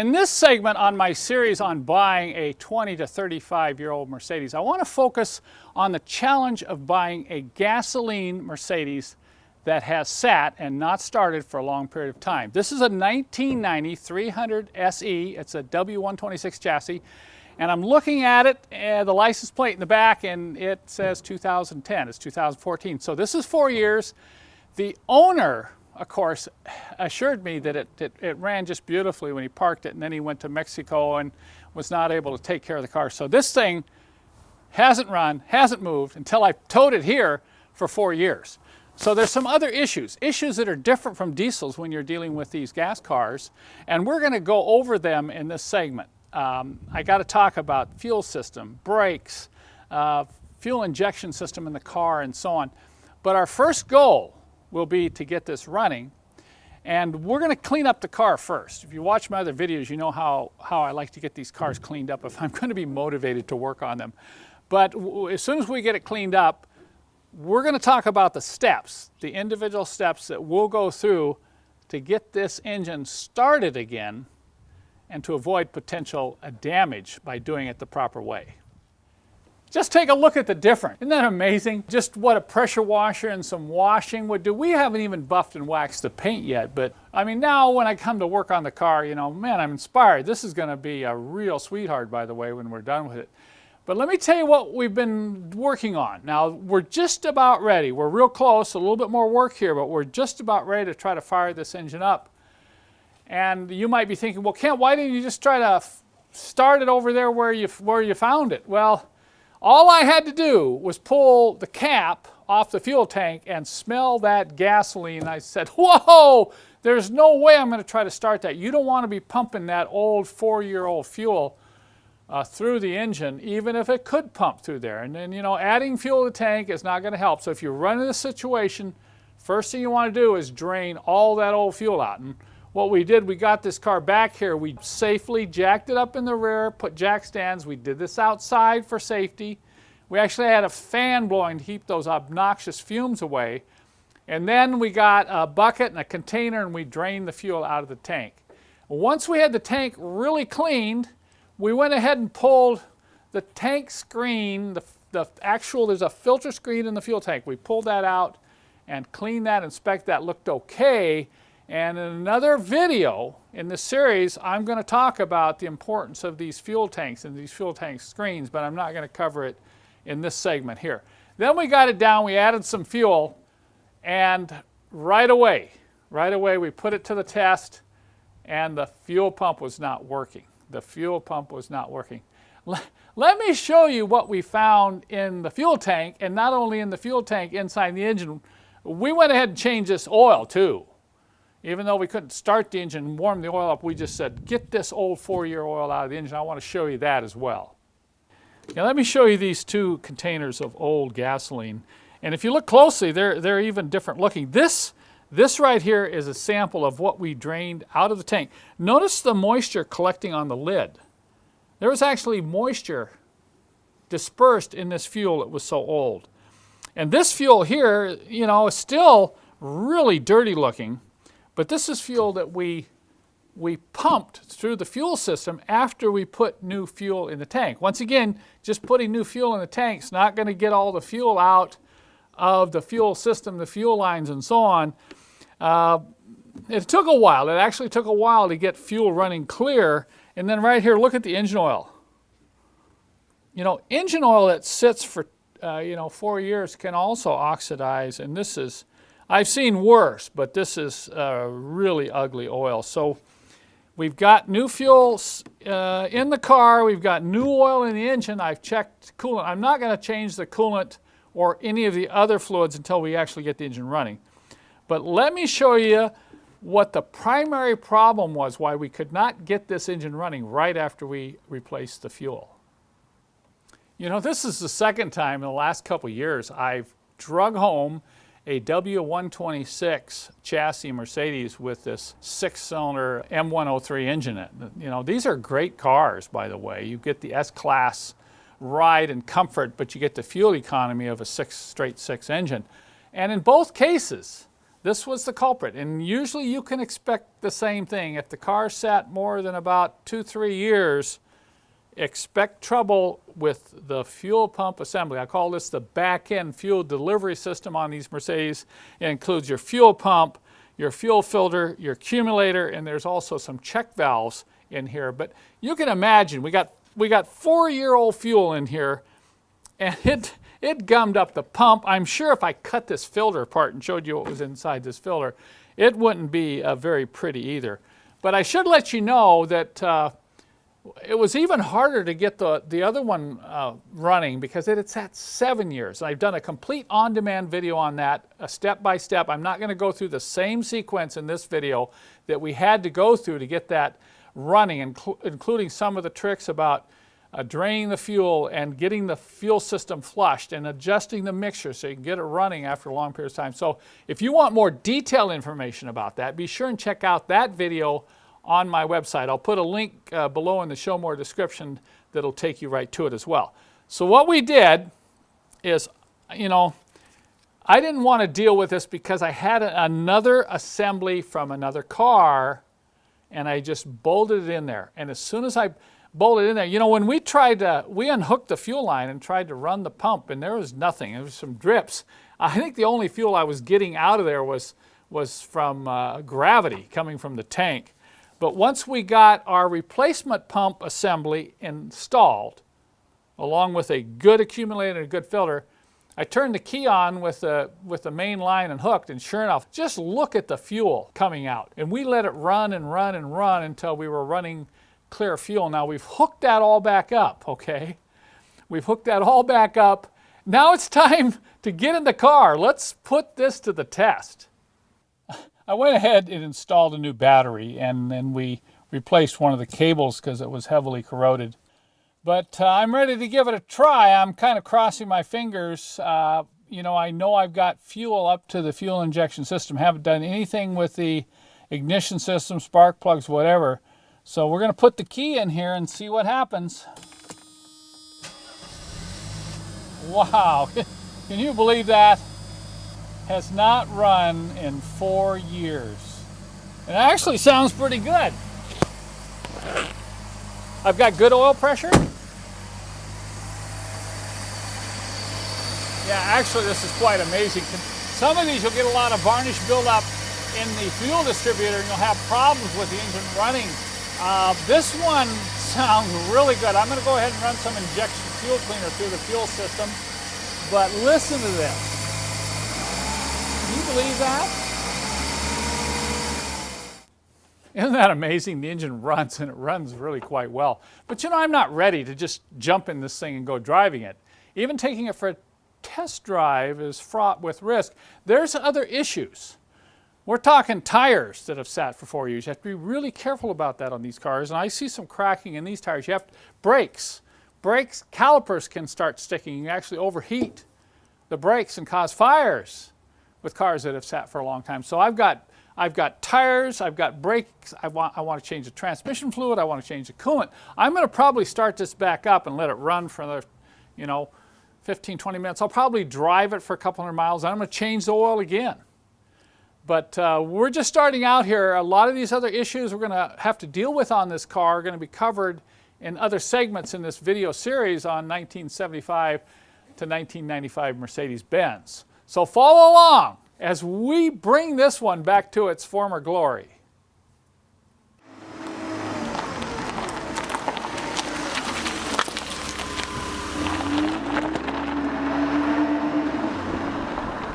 In this segment on my series on buying a 20 to 35-year-old Mercedes, I want to focus on the challenge of buying a gasoline Mercedes that has sat and not started for a long period of time. This is a 1990 300 SE. It's a W126 chassis. And I'm looking at it, the license plate in the back, and it says 2010. It's 2014. So this is 4 years. The owner, of course, assured me that it ran just beautifully when he parked it, and then he went to Mexico and was not able to take care of the car. So this thing hasn't run, hasn't moved until I towed it here for 4 years. So there's some other issues that are different from diesels when you're dealing with these gas cars, and we're going to go over them in this segment. I got to talk about fuel system, brakes, fuel injection system in the car, and so on. But our first goal will be to get this running, and we're going to clean up the car first. If you watch my other videos, you know how I like to get these cars cleaned up if I'm going to be motivated to work on them. But as soon as we get it cleaned up, we're going to talk about the steps, the individual steps that we'll go through to get this engine started again and to avoid potential damage by doing it the proper way. Just take a look at the difference. Isn't that amazing? Just what a pressure washer and some washing would do. We haven't even buffed and waxed the paint yet, but I mean, now when I come to work on the car, you know, man, I'm inspired. This is going to be a real sweetheart, by the way, when we're done with it. But let me tell you what we've been working on. Now, we're just about ready. We're real close, a little bit more work here, but we're just about ready to try to fire this engine up. And you might be thinking, well, Kent, why didn't you just try to start it over there where you found it? Well, all I had to do was pull the cap off the fuel tank and smell that gasoline. I said, whoa, there's no way I'm going to try to start that. You don't want to be pumping that old 4-year-old fuel through the engine, even if it could pump through there. And then, you know, adding fuel to the tank is not going to help. So if you run into a situation, first thing you want to do is drain all that old fuel out. And what we did, we got this car back here. We safely jacked it up in the rear, put jack stands. We did this outside for safety. We actually had a fan blowing to keep those obnoxious fumes away. And then we got a bucket and a container, and we drained the fuel out of the tank. Once we had the tank really cleaned, we went ahead and pulled the tank screen, there's a filter screen in the fuel tank. We pulled that out and cleaned that, inspected that, looked okay. And in another video in this series, I'm going to talk about the importance of these fuel tanks and these fuel tank screens, but I'm not going to cover it in this segment here. Then we got it down, we added some fuel, and right away we put it to the test, and the fuel pump was not working. The fuel pump was not working. Let me show you what we found in the fuel tank, and not only in the fuel tank, inside the engine. We went ahead and changed this oil too. Even though we couldn't start the engine and warm the oil up, we just said, get this old 4-year oil out of the engine. I want to show you that as well. Now let me show you these two containers of old gasoline. And if you look closely, they're even different looking. This right here is a sample of what we drained out of the tank. Notice the moisture collecting on the lid. There was actually moisture dispersed in this fuel that was so old. And this fuel here, you know, is still really dirty looking. But this is fuel that we pumped through the fuel system after we put new fuel in the tank. Once again, just putting new fuel in the tank is not going to get all the fuel out of the fuel system, the fuel lines, and so on. It took a while. It actually took a while to get fuel running clear. And then right here, look at the engine oil. You know, engine oil that sits for 4 years can also oxidize, and this is, I've seen worse, but this is really ugly oil. So we've got new fuel in the car. We've got new oil in the engine. I've checked coolant. I'm not going to change the coolant or any of the other fluids until we actually get the engine running. But let me show you what the primary problem was, why we could not get this engine running right after we replaced the fuel. You know, this is the second time in the last couple of years I've drug home a W126 chassis Mercedes with this 6-cylinder M103 engine in it. You know, these are great cars, by the way. You get the S-Class ride and comfort, but you get the fuel economy of a straight six engine. And in both cases, This was the culprit, and usually you can expect the same thing. If the car sat more than about 2-3 years, expect trouble with the fuel pump assembly. I call this the back-end fuel delivery system on these Mercedes. It includes your fuel pump, your fuel filter, your accumulator, and there's also some check valves in here. But you can imagine, we got 4-year-old fuel in here, and it gummed up the pump. I'm sure if I cut this filter apart and showed you what was inside this filter, it wouldn't be very pretty either. But I should let you know that it was even harder to get the other one running because it had sat 7 years. I've done a complete on-demand video on that, a step-by-step. I'm not going to go through the same sequence in this video that we had to go through to get that running, including some of the tricks about draining the fuel and getting the fuel system flushed and adjusting the mixture so you can get it running after a long period of time. So if you want more detailed information about that, be sure and check out that video on my website. I'll put a link below in the show more description that'll take you right to it as well. So what we did is, you know, I didn't want to deal with this because I had another assembly from another car and I just bolted it in there. And as soon as I bolted it in there, you know, when we unhooked the fuel line and tried to run the pump and there was nothing, there was some drips. I think the only fuel I was getting out of there was from gravity coming from the tank. But once we got our replacement pump assembly installed, along with a good accumulator and a good filter, I turned the key on with the main line and hooked, and sure enough, just look at the fuel coming out. And we let it run and run and run until we were running clear fuel. Now we've hooked that all back up, okay? We've hooked that all back up. Now it's time to get in the car. Let's put this to the test. I went ahead and installed a new battery, and then we replaced one of the cables because it was heavily corroded. But I'm ready to give it a try. I'm kind of crossing my fingers. You know I've got fuel up to the fuel injection system. Haven't done anything with the ignition system, spark plugs, whatever. So we're going to put the key in here and see what happens. Wow, can you believe that? Has not run in 4 years. It actually sounds pretty good. I've got good oil pressure. Yeah, actually this is quite amazing. Some of these you'll get a lot of varnish buildup in the fuel distributor and you'll have problems with the engine running. This one sounds really good. I'm going to go ahead and run some injection fuel cleaner through the fuel system. But listen to this. Can you believe that? Isn't that amazing? The engine runs, and it runs really quite well. But you know, I'm not ready to just jump in this thing and go driving it. Even taking it for a test drive is fraught with risk. There's other issues. We're talking tires that have sat for 4 years. You have to be really careful about that on these cars. And I see some cracking in these tires. You have brakes. Brakes, calipers can start sticking. You actually overheat the brakes and cause fires with cars that have sat for a long time. So I've got tires, I've got brakes, I want to change the transmission fluid, I want to change the coolant. I'm going to probably start this back up and let it run for another, 15, 20 minutes. I'll probably drive it for a couple hundred miles, and I'm going to change the oil again. But we're just starting out here. A lot of these other issues we're going to have to deal with on this car are going to be covered in other segments in this video series on 1975 to 1995 Mercedes-Benz. So follow along as we bring this one back to its former glory.